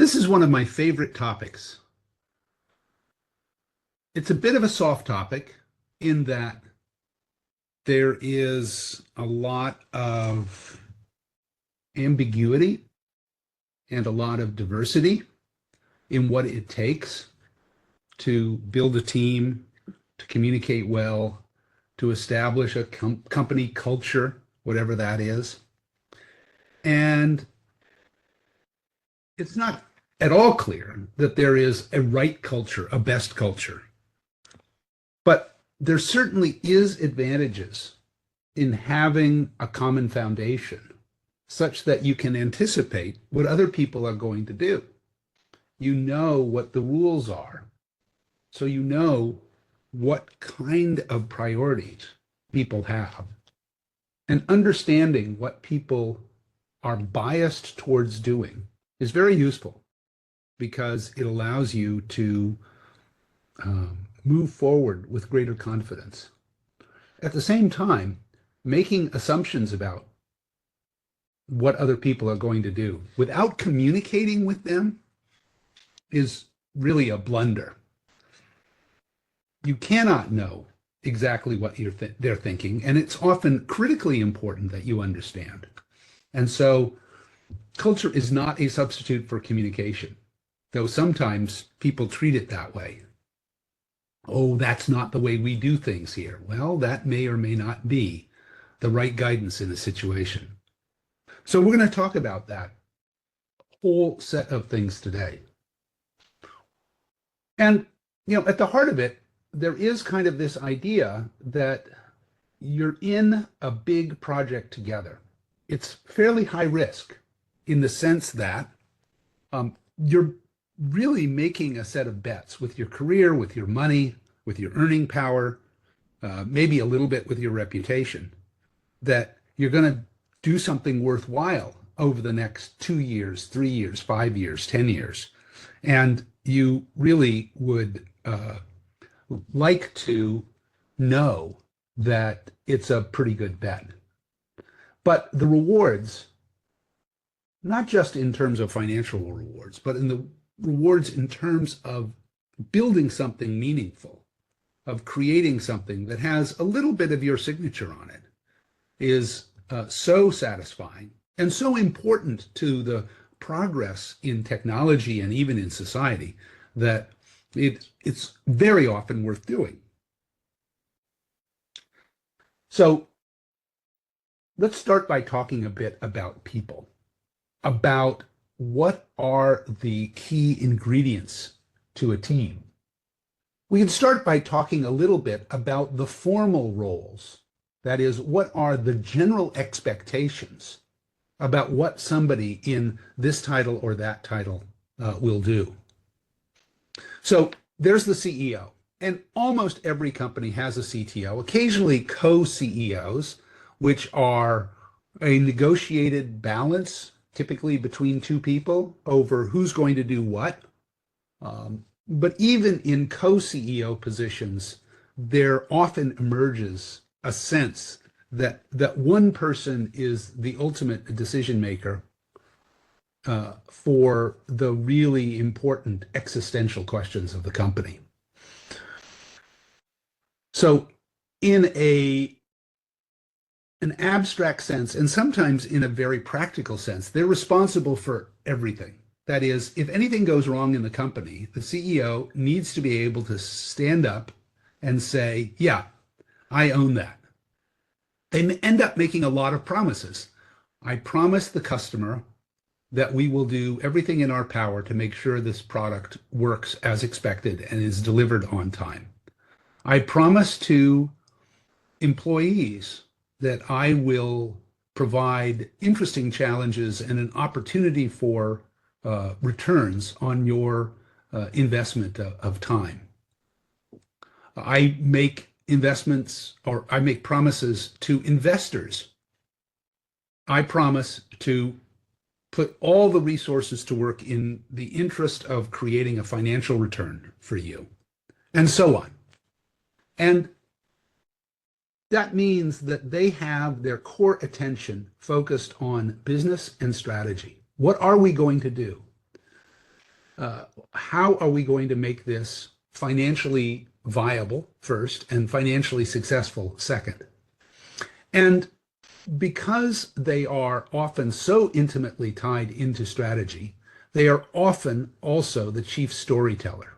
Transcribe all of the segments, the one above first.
This is one of my favorite topics. It's a bit of a soft topic in that there is a lot of ambiguity and a lot of diversity in what it takes to build a team, to communicate well, to establish a company culture, whatever that is. And it's not at all clear that there is a right culture, a best culture. But there certainly is advantages in having a common foundation such that you can anticipate what other people are going to do. You know what the rules are. So you know what kind of priorities people have. And understanding what people are biased towards doing is very useful because it allows you to move forward with greater confidence. At the same time, making assumptions about what other people are going to do without communicating with them is really a blunder. You cannot know exactly what they're thinking, and it's often critically important that you understand. And so culture is not a substitute for communication, though sometimes people treat it that way. Oh, that's not the way we do things here. Well, that may or may not be the right guidance in a situation. So we're going to talk about that whole set of things today. And, at the heart of it, there is kind of this idea that you're in a big project together. It's fairly high risk in the sense that you're really making a set of bets with your career, with your money, with your earning power, maybe a little bit with your reputation, that you're going to do something worthwhile over the next 2 years, 3 years, 5 years, 10 years. And you really would like to know that it's a pretty good bet. But the rewards, not just in terms of financial rewards, but in the rewards in terms of building something meaningful, of creating something that has a little bit of your signature on it, is so satisfying and so important to the progress in technology and even in society that it's very often worth doing. So let's start by talking a bit about people, about what are the key ingredients to a team. We can start by talking a little bit about the formal roles. That is, what are the general expectations about what somebody in this title or that title will do. So there's the CEO, and almost every company has a CTO, occasionally co-CEOs, which are a negotiated balance, typically between two people, over who's going to do what. But even in co-CEO positions, there often emerges a sense that one person is the ultimate decision maker for the really important existential questions of the company. So in an abstract sense, and sometimes in a very practical sense, they're responsible for everything. That is, if anything goes wrong in the company, the CEO needs to be able to stand up and say, yeah, I own that. They end up making a lot of promises. I promise the customer that we will do everything in our power to make sure this product works as expected and is delivered on time. I promise to employees that I will provide interesting challenges and an opportunity for returns on your investment of time. I make investments, or I make promises to investors. I promise to put all the resources to work in the interest of creating a financial return for you, and so on. And that means that they have their core attention focused on business and strategy. What are we going to do? How are we going to make this financially viable first and financially successful second? And because they are often so intimately tied into strategy, they are often also the chief storyteller.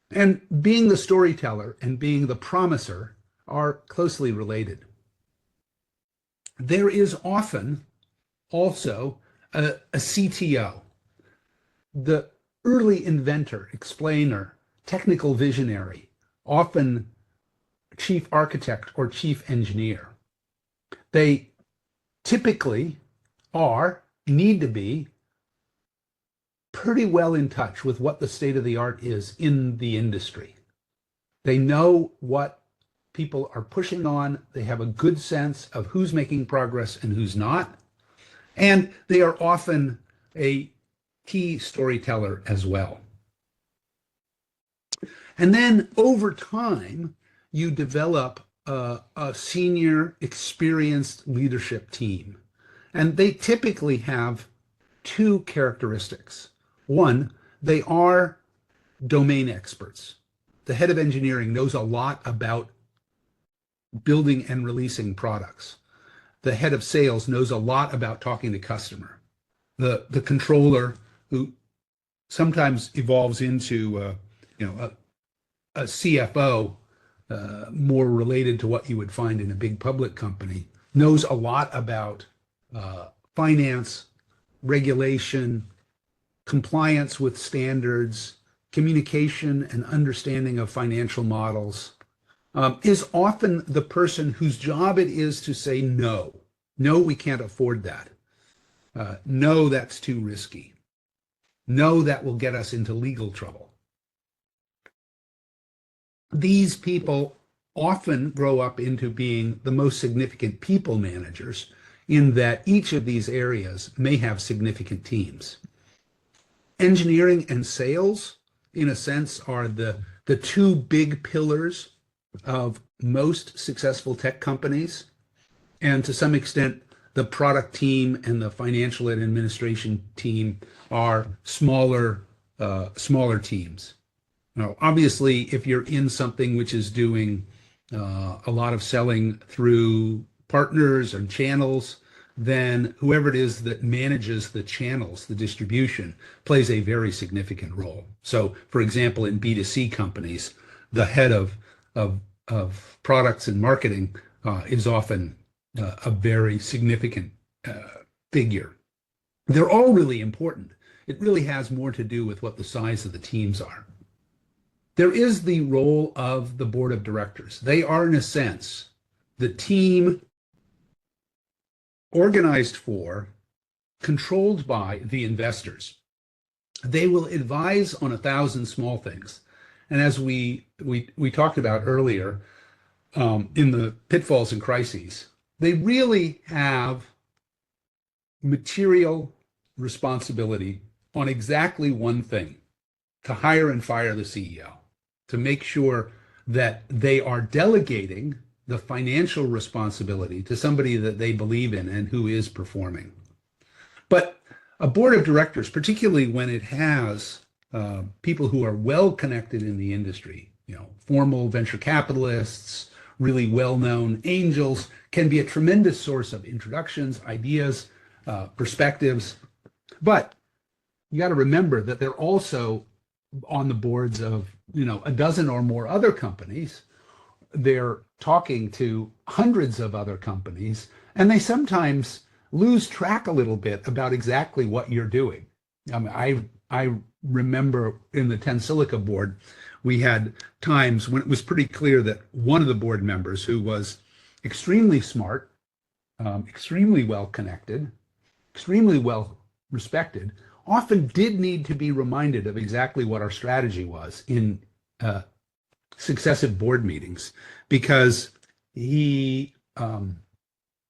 And being the storyteller and being the promiser are closely related. There is often also a CTO, the early inventor, explainer, technical visionary, often chief architect or chief engineer. They typically need to be pretty well in touch with what the state of the art is in the industry. They know what people are pushing on. They have a good sense of who's making progress and who's not. And they are often a key storyteller as well. And then over time, you develop a senior, experienced leadership team. And they typically have two characteristics. One, they are domain experts. The head of engineering knows a lot about building and releasing products. The head of sales knows a lot about talking to customer. The controller, who sometimes evolves into a CFO, more related to what you would find in a big public company, knows a lot about finance, regulation, compliance with standards, communication and understanding of financial models, is often the person whose job it is to say no. No, we can't afford that. No, that's too risky. No, that will get us into legal trouble. These people often grow up into being the most significant people managers, in that each of these areas may have significant teams. Engineering and sales, in a sense, are the two big pillars of most successful tech companies. And to some extent, the product team and the financial and administration team are smaller teams. Now, obviously, if you're in something which is doing a lot of selling through partners and channels, then whoever it is that manages the channels, the distribution, plays a very significant role. So, for example, in B2C companies, the head of products and marketing is often a very significant figure. They're all really important. It really has more to do with what the size of the teams are. There is the role of the board of directors. They are, in a sense, the team organized for, controlled by the investors. They will advise on 1,000 small things. And as we talked about earlier, in the pitfalls and crises, they really have material responsibility on exactly one thing: to hire and fire the CEO, to make sure that they are delegating the financial responsibility to somebody that they believe in and who is performing. But a board of directors, particularly when it has people who are well connected in the industry, formal venture capitalists, really well-known angels, can be a tremendous source of introductions, ideas, perspectives. But you got to remember that they're also on the boards of, a dozen or more other companies. They're talking to hundreds of other companies, and they sometimes lose track a little bit about exactly what you're doing. I remember in the Tensilica board, we had times when it was pretty clear that one of the board members, who was extremely smart, extremely well connected, extremely well respected, often did need to be reminded of exactly what our strategy was in successive board meetings, because he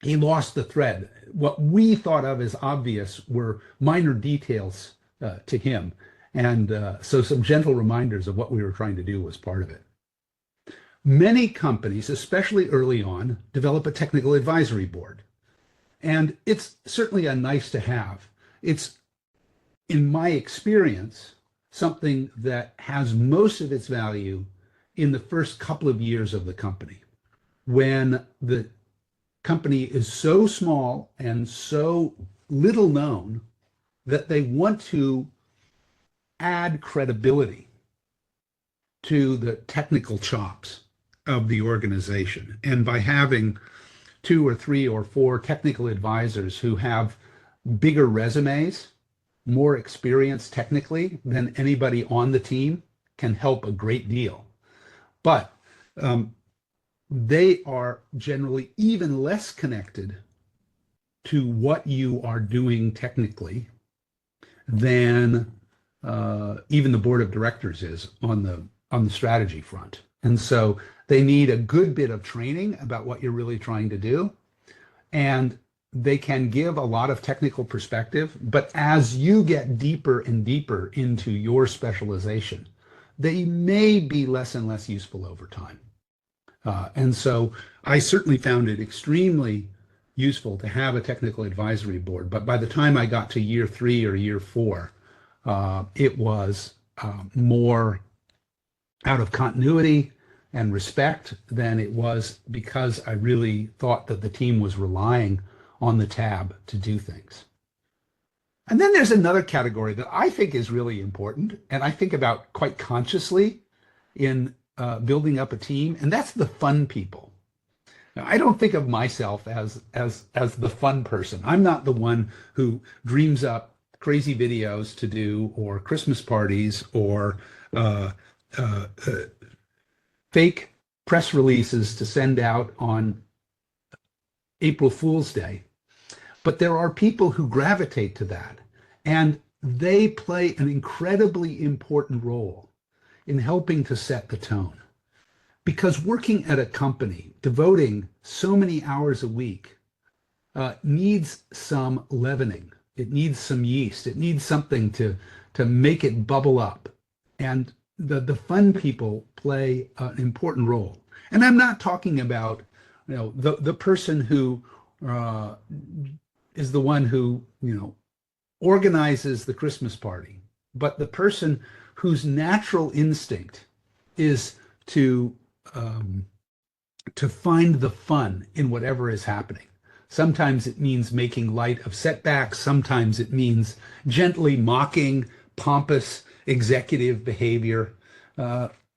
lost the thread. What we thought of as obvious were minor details to him. And so some gentle reminders of what we were trying to do was part of it. Many companies, especially early on, develop a technical advisory board. And it's certainly a nice to have. It's, in my experience, something that has most of its value in the first couple of years of the company, when the company is so small and so little known that they want to add credibility to the technical chops of the organization. And by having 2 or 3 or 4 technical advisors who have bigger resumes, more experience technically than anybody on the team, can help a great deal. But they are generally even less connected to what you are doing technically than even the board of directors is on the strategy front. And so they need a good bit of training about what you're really trying to do. And they can give a lot of technical perspective, but as you get deeper and deeper into your specialization, they may be less and less useful over time. And so I certainly found it extremely useful to have a technical advisory board. But by the time I got to year 3 or year 4, it was more out of continuity and respect than it was because I really thought that the team was relying on the tab to do things. And then there's another category that I think is really important, and I think about quite consciously in building up a team, and that's the fun people. Now, I don't think of myself as the fun person. I'm not the one who dreams up crazy videos to do, or Christmas parties, or fake press releases to send out on April Fool's Day. But there are people who gravitate to that, and they play an incredibly important role in helping to set the tone. Because working at a company, devoting so many hours a week, needs some leavening. It needs some yeast. It needs something to make it bubble up. And the fun people play an important role. And I'm not talking about, the person who is the one who, organizes the Christmas party, but the person whose natural instinct is to find the fun in whatever is happening. Sometimes it means making light of setbacks. Sometimes it means gently mocking pompous executive behavior.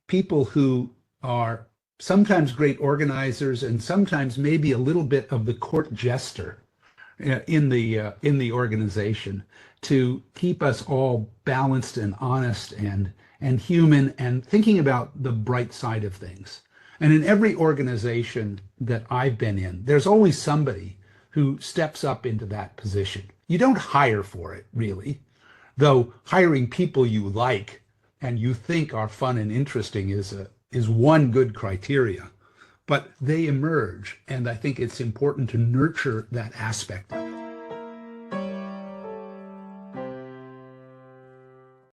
People who are sometimes great organizers and sometimes maybe a little bit of the court jester in the organization, to keep us all balanced and honest and human and thinking about the bright side of things. And in every organization that I've been in, there's always somebody who steps up into that position. You don't hire for it, really, though hiring people you like and you think are fun and interesting is one good criteria. But they emerge, and I think it's important to nurture that aspect.